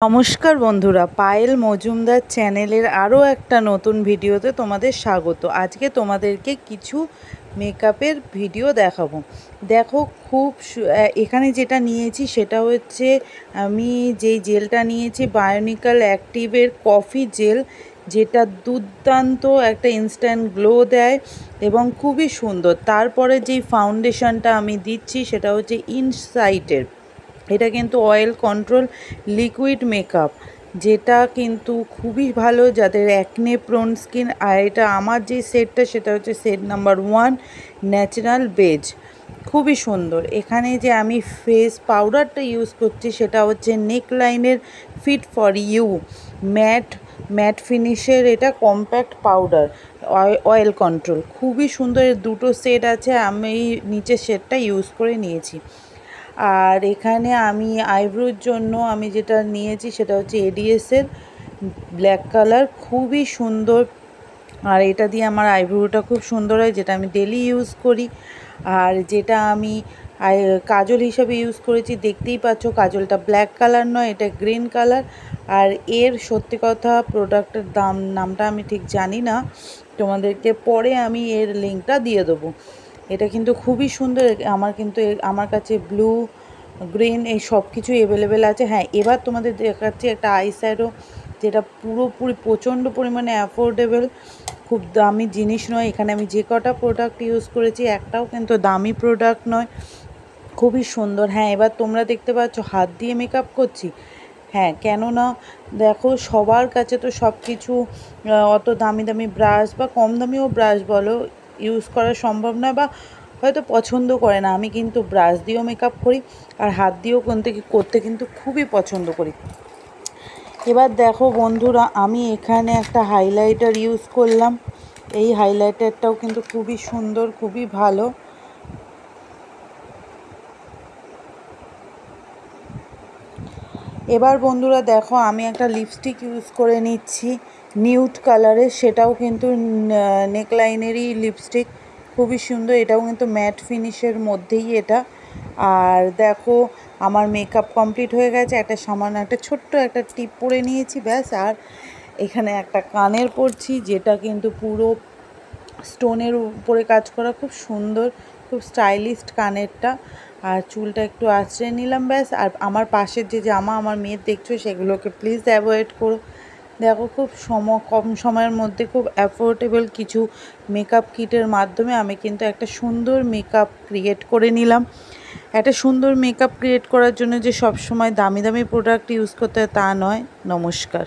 নমস্কার বন্ধুরা, পায়েল মজুমদার চ্যানেলের আরও একটা নতুন ভিডিওতে তোমাদের স্বাগত। আজকে তোমাদেরকে কিছু মেকআপের ভিডিও দেখাবো। দেখো এখানে যেটা নিয়েছি সেটা হচ্ছে, আমি যেই জেলটা নিয়েছি বায়োনিক্যাল অ্যাক্টিভের কফি জেল, যেটা দুর্দান্ত একটা ইনস্ট্যান্ট গ্লো দেয় এবং খুবই সুন্দর। তারপরে যেই ফাউন্ডেশনটা আমি দিচ্ছি সেটা হচ্ছে ইনসাইটের, এটা কিন্তু অয়েল কন্ট্রোল লিকুইড মেকআপ, যেটা কিন্তু খুবই ভালো যাদের অ্যাকনে প্রোন স্কিন। আর এটা আমার যে সেটটা সেটা হচ্ছে সেট নাম্বার 1 ন্যাচারাল বেজ, খুবই সুন্দর। এখানে যে আমি ফেস পাউডারটা ইউজ করছি সেটা হচ্ছে নেকলাইনের ফিট ফর ইউ ম্যাট ফিনিশের, এটা কম্প্যাক্ট পাউডার অয়েল কন্ট্রোল, খুবই সুন্দর। দুটো সেট আছে, আমি নিচের সেটটা ইউজ করে নিয়েছি। আর এখানে আমি আইব্রোর জন্য আমি যেটা নিয়েছি সেটা হচ্ছে এডিএসের ব্ল্যাক কালার, খুবই সুন্দর। আর এটা দিয়ে আমার আইব্রোটা খুব সুন্দর হয়, যেটা আমি ডেলি ইউজ করি। আর যেটা আমি কাজল হিসাবে ইউজ করেছি, দেখতেই পাচ্ছ কাজলটা ব্ল্যাক কালার নয়, এটা গ্রিন কালার। আর এর সত্যি কথা প্রোডাক্টের নামটা আমি ঠিক জানি না, তোমাদেরকে পরে আমি এর লিঙ্কটা দিয়ে দেবো। এটা কিন্তু খুবই সুন্দর। আমার কাছে ব্লু, গ্রিন এই সব কিছু অ্যাভেলেবেল আছে। হ্যাঁ, এবার তোমাদের দেখাচ্ছি একটা আইশ্যাডো, যেটা পুরোপুরি প্রচণ্ড পরিমাণে অ্যাফোর্ডেবল, খুব দামি জিনিস নয়। এখানে আমি যে কটা প্রোডাক্ট ইউজ করেছি একটাও কিন্তু দামি প্রোডাক্ট নয়, খুবই সুন্দর। হ্যাঁ, এবার তোমরা দেখতে পাচ্ছ হাত দিয়ে মেকআপ করছি। হ্যাঁ, কেননা দেখো সবার কাছে তো সব কিছু অত দামি দামি ব্রাশ বা কম দামিও ব্রাশ বলো ইউজ করা সম্ভব নয়, বা হয়তো পছন্দ করে না। আমি কিন্তু ব্রাশ দিয়েও মেকআপ করি আর হাত দিয়েও করতে কিন্তু খুবই পছন্দ করি। এবার দেখো বন্ধুরা, আমি এখানে একটা হাইলাইটার ইউজ করলাম। এই হাইলাইটারটাও কিন্তু খুবই সুন্দর, খুবই ভালো। এবার বন্ধুরা দেখো, আমি একটা লিপস্টিক ইউজ করে নিচ্ছি নিউড কালারের, সেটাও কিন্তু নেকলাইনেরই লিপস্টিক, খুবই সুন্দর। এটাও কিন্তু ম্যাট ফিনিশের মধ্যেই এটা। আর দেখো আমার মেকআপ কমপ্লিট হয়ে গেছে। সামান্য একটা ছোট্ট একটা টিপ পরে নিয়েছি, ব্যাস। আর এখানে একটা কানের পরছি, যেটা কিন্তু পুরো স্টোনের উপরে কাজ করা, খুব সুন্দর, খুব স্টাইলিশড কানেরটা। আর চুলটা একটু আঁচড়ে নিলাম, ব্যাস। আর আমার পাশের যে জামা আমার মেয়ের দেখছো, সেগুলোকে প্লিজ অ্যাভয়েড করো। দেখো খুব কম সময়ের মধ্যে খুব অ্যাফোর্ডেবল কিছু মেকআপ কিটের মাধ্যমে আমি কিন্তু একটা সুন্দর মেকআপ ক্রিয়েট করে নিলাম। একটা সুন্দর মেকআপ ক্রিয়েট করার জন্য যে সব সময় দামি দামি প্রোডাক্ট ইউজ করতে হয় তা নয়। নমস্কার।